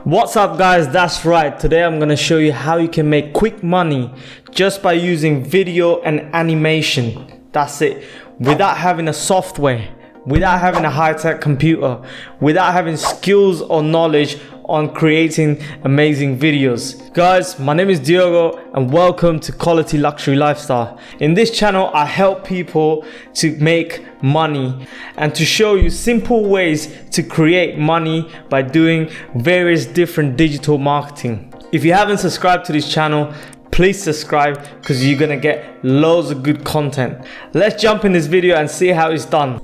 What's up guys, that's right. Today I'm going to show you how you can make quick money just by using video and animation. That's it. Without having a software, without having a high-tech computer, without having skills or knowledge on creating amazing videos. Guys, my name is Diogo and welcome to Quality Luxury Lifestyle. In this channel, I help people to make money and to show you simple ways to create money by doing various different digital marketing. If you haven't subscribed to this channel, please subscribe because you're gonna get loads of good content. Let's jump in this video and see how it's done.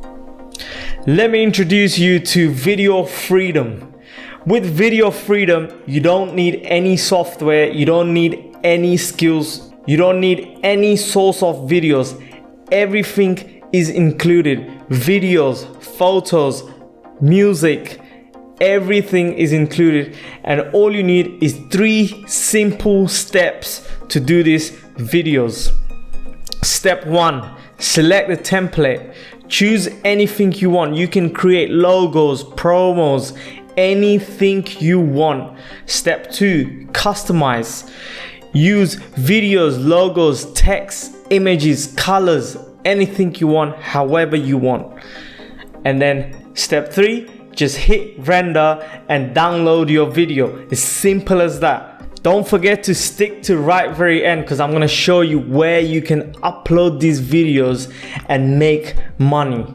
Let me introduce you to Video Freedom. With Video Freedom, you don't need any software, you don't need any skills, you don't need any source of videos. Everything is included. Videos, photos, music, everything is included. And all you need is 3 simple steps to do these videos. Step 1, select the template. Choose anything you want. You can create logos, promos, anything you want. Step 2, customize. Use videos, logos, text, images, colors, anything you want, however you want. And then step 3, just hit render and download your video. It's simple as that. Don't forget to stick to right very end because I'm going to show you where you can upload these videos and make money.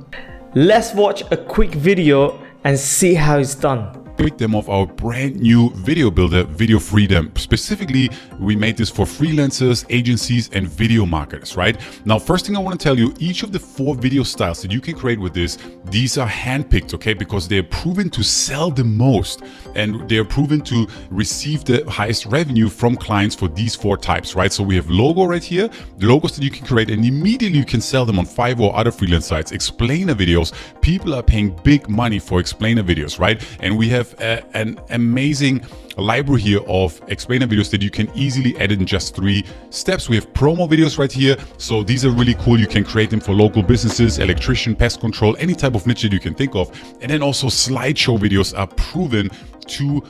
Let's watch a quick video and see how it's done. Quick demo of our brand new video builder, Video Freedom. Specifically, we made this for freelancers, agencies, and video marketers, right? Now, first thing I want to tell you, each of the 4 video styles that you can create with this, these are handpicked, okay? Because they're proven to sell the most and they're proven to receive the highest revenue from clients for these 4 types, right? So we have logo right here, the logos that you can create and immediately you can sell them on Fiverr or other freelance sites. Explainer videos, people are paying big money for explainer videos, right? And we have an amazing library here of explainer videos that you can easily edit in just 3 steps. We have promo videos right here. So these are really cool. You can create them for local businesses, electrician, pest control, any type of niche that you can think of. And then also slideshow videos are proven to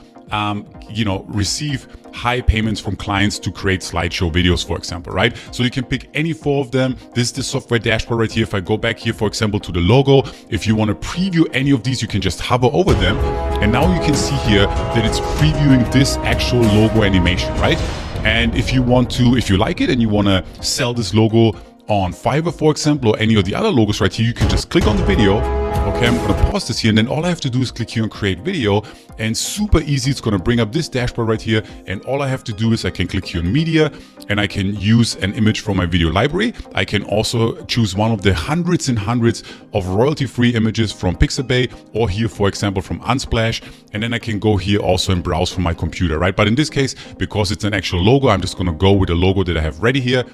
receive high payments from clients to create slideshow videos, for example, right? So you can pick any 4 of them. This is the software dashboard right here. If I go back here, for example, to the logo, if you want to preview any of these, you can just hover over them. And now you can see here that it's previewing this actual logo animation, right? And if you like it and you want to sell this logo on Fiverr, for example, or any of the other logos right here, you can just click on the video. Okay, I'm going to pause this here and then all I have to do is click here on create video and super easy. It's going to bring up this dashboard right here. And all I have to do is I can click here on media and I can use an image from my video library. I can also choose one of the hundreds and hundreds of royalty-free images from Pixabay or here, for example, from Unsplash. And then I can go here also and browse from my computer, right? But in this case, because it's an actual logo, I'm just going to go with the logo that I have ready here.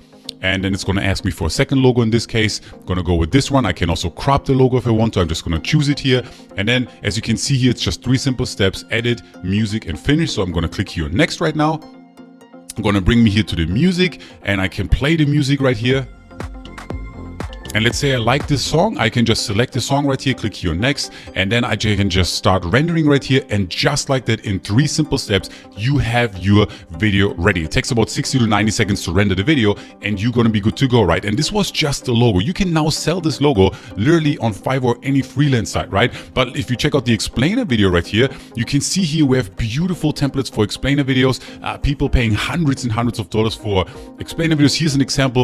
And then it's going to ask me for a second logo. In this case, I'm going to go with this one. I can also crop the logo if I want to. I'm just going to choose it here. And then as you can see here, it's just 3 simple steps: edit, music, and finish. So I'm going to click here on next right now. I'm going to bring me here to the music and I can play the music right here. And let's say I like this song, I can just select the song right here, click here on next, and then I can just start rendering right here. And just like that, in 3 simple steps, you have your video ready. It takes about 60 to 90 seconds to render the video and you're gonna be good to go, right? And this was just the logo. You can now sell this logo literally on Fiverr or any freelance site, right? But if you check out the explainer video right here, you can see here we have beautiful templates for explainer videos, people paying hundreds and hundreds of dollars for explainer videos. Here's an example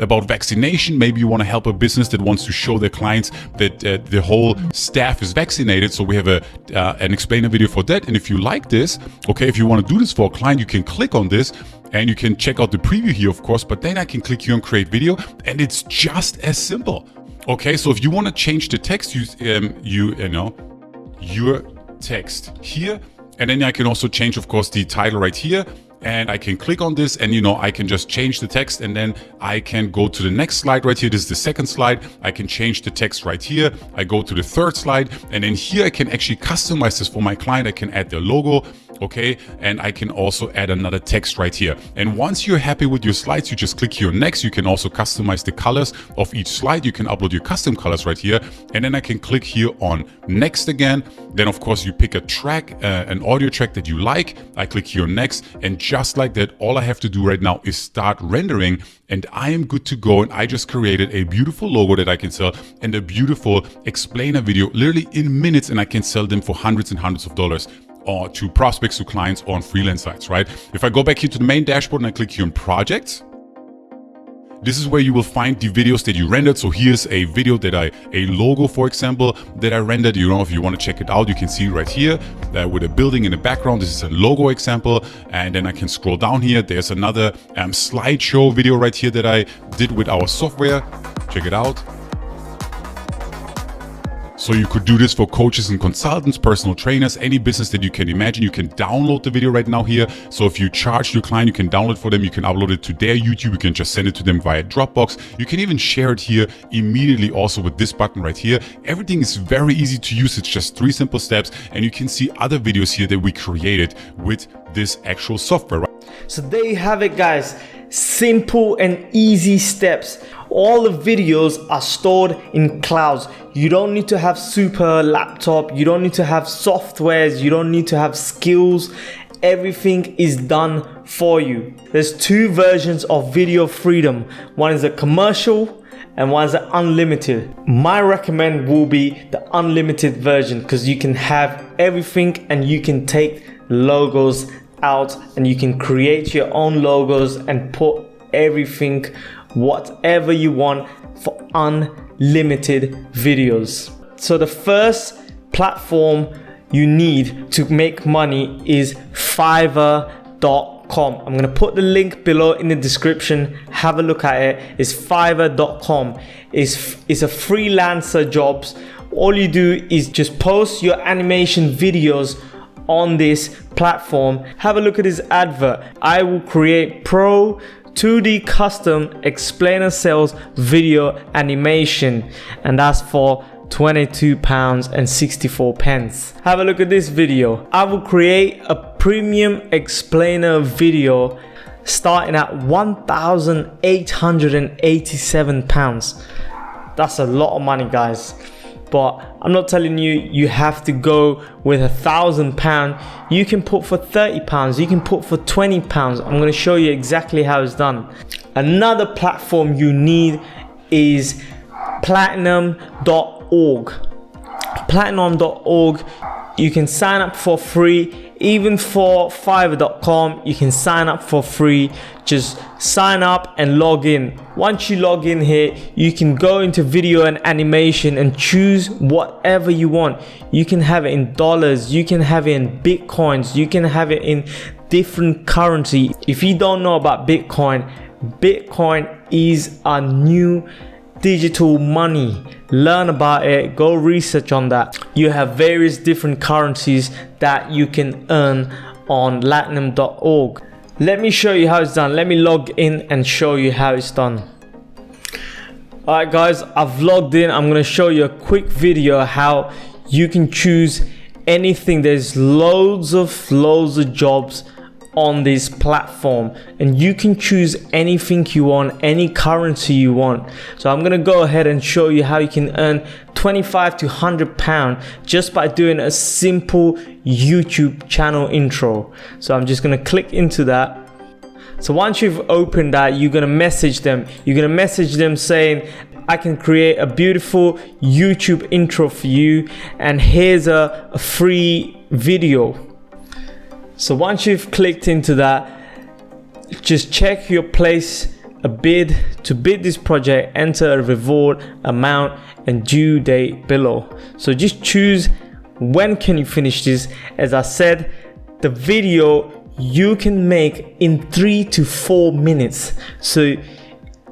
about vaccination. Maybe you wanna help a business that wants to show their clients that the whole staff is vaccinated. So we have an explainer video for that. And if you like this, okay, if you want to do this for a client, you can click on this and you can check out the preview here, of course, but then I can click here on create video and it's just as simple. Okay, so if you want to change the text, use your text here. And then I can also change, of course, the title right here. And I can click on this and I can just change the text and then I can go to the next slide right here. This is the second slide. I can change the text right here. I go to the 3rd slide and then here I can actually customize this for my client. I can add their logo. okay? And I can also add another text right here. And once you're happy with your slides, you just click here on next. You can also customize the colors of each slide. You can upload your custom colors right here. And then I can click here on next again. Then of course you pick a track, an audio track that you like. I click here on next, and just like that, all I have to do right now is start rendering, and I am good to go. And I just created a beautiful logo that I can sell and a beautiful explainer video literally in minutes, and I can sell them for hundreds and hundreds of dollars, or to prospects, to clients, or on freelance sites, right? If I go back here to the main dashboard and I click here on projects, this is where you will find the videos that you rendered. So here's a video that a logo, for example, that I rendered. You know, if you want to check it out, you can see right here with a building in the background. This is a logo example. And then I can scroll down here. There's another slideshow video right here that I did with our software. Check it out. So you could do this for coaches and consultants, personal trainers, any business that you can imagine. You can download the video right now here. So if you charge your client, you can download for them. You can upload it to their YouTube. You can just send it to them via Dropbox. You can even share it here immediately also with this button right here. Everything is very easy to use. It's just 3 simple steps. And you can see other videos here that we created with this actual software. So there you have it, guys. Simple and easy steps. All the videos are stored in clouds. You don't need to have super laptop. You don't need to have softwares. You don't need to have skills. Everything is done for you. There's 2 versions of Video Freedom. One is a commercial and one is an unlimited. My recommend will be the unlimited version, because you can have everything and you can take logos out and you can create your own logos and put everything, whatever you want, for unlimited videos. So the first platform you need to make money is Fiverr.com. I'm gonna put the link below in the description. Have a look at it. It's Fiverr.com. It's a freelancer jobs. All you do is just post your animation videos on this platform. Have a look at this advert. I will create pro 2D custom explainer sales video animation, and that's for £22.64. Have a look at this video. I will create a premium explainer video starting at £1,887. That's a lot of money, guys. But I'm not telling you have to go with £1,000. You can put for £30. You can put for £20. I'm going to show you exactly how it's done. Another platform you need is Platinum.org. Platinum.org, you can sign up for free. Even for Fiverr.com, you can sign up for free. Just sign up and log in. Once you log in here, you can go into video and animation and choose whatever you want. You can have it in dollars, you can have it in Bitcoins, you can have it in different currency. If you don't know about Bitcoin, Bitcoin is a new digital money. Learn about it, go research on that. You have various different currencies that you can earn on Platinum.org. Let me show you how it's done. Let me log in and show you how it's done. Alright guys, I've logged in. I'm gonna show you a quick video how you can choose anything. There's loads of jobs on this platform, and you can choose anything you want, any currency you want. So I'm gonna go ahead and show you how you can earn 25 to 100 pounds just by doing a simple YouTube channel intro. So I'm just gonna click into that. So once you've opened that, you're gonna message them. You're gonna message them saying, I can create a beautiful YouTube intro for you, and here's a free video. So once you've clicked into that, just check your place a bid. To bid this project, enter a reward amount and due date below. So just choose when can you finish this. As I said, the video you can make in 3 to 4 minutes. So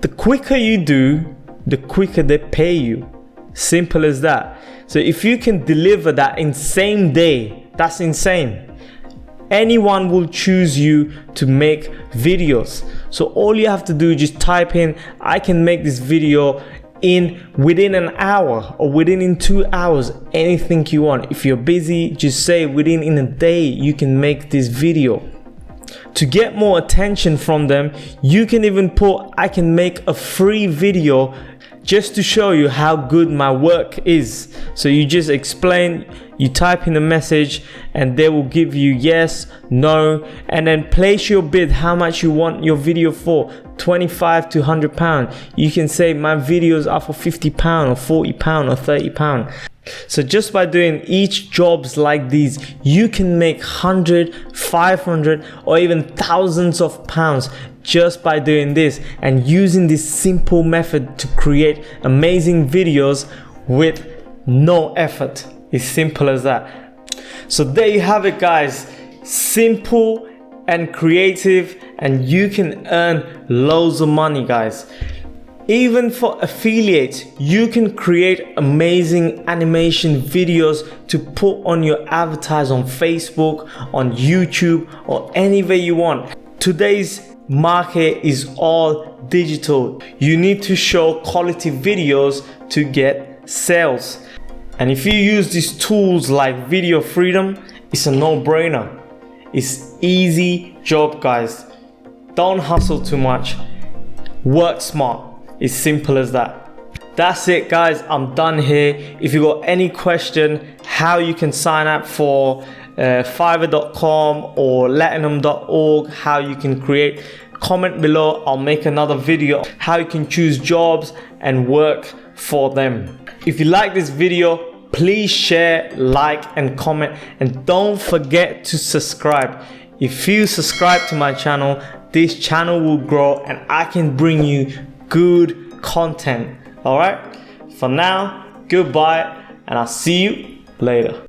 the quicker you do, the quicker they pay you. Simple as that. So if you can deliver that in same day, that's insane. Anyone will choose you to make videos. So all you have to do is just type in, I can make this video within an hour or in 2 hours, anything you want. If you're busy, just say in a day you can make this video. To get more attention from them, you can even put, I can make a free video just to show you how good my work is. So you just explain, you type in a message and they will give you yes, no, and then place your bid, how much you want your video for, 25 to 100 pound. You can say my videos are for 50 pound or 40 pound or 30 pound. So just by doing each jobs like these, you can make 100, 500 or even thousands of pounds just by doing this and using this simple method to create amazing videos with no effort. It's simple as that. So there you have it, guys. Simple and creative, and you can earn loads of money, guys. Even for affiliates, you can create amazing animation videos to put on your advertise on Facebook, on YouTube, or anywhere you want. Today's market is all digital. You need to show quality videos to get sales. And if you use these tools like Video Freedom, it's a no-brainer. It's easy job, guys. Don't hustle too much. Work smart. It's simple as that. That's it, guys. I'm done here. If you got any question how you can sign up for Fiverr.com or Platinumorg, how you can create, comment below. I'll make another video how you can choose jobs and work for them. If you like this video, please share, like, and comment, and don't forget to subscribe. If you subscribe to my channel, this channel will grow and I can bring you good content. All right, for now, goodbye, and I'll see you later.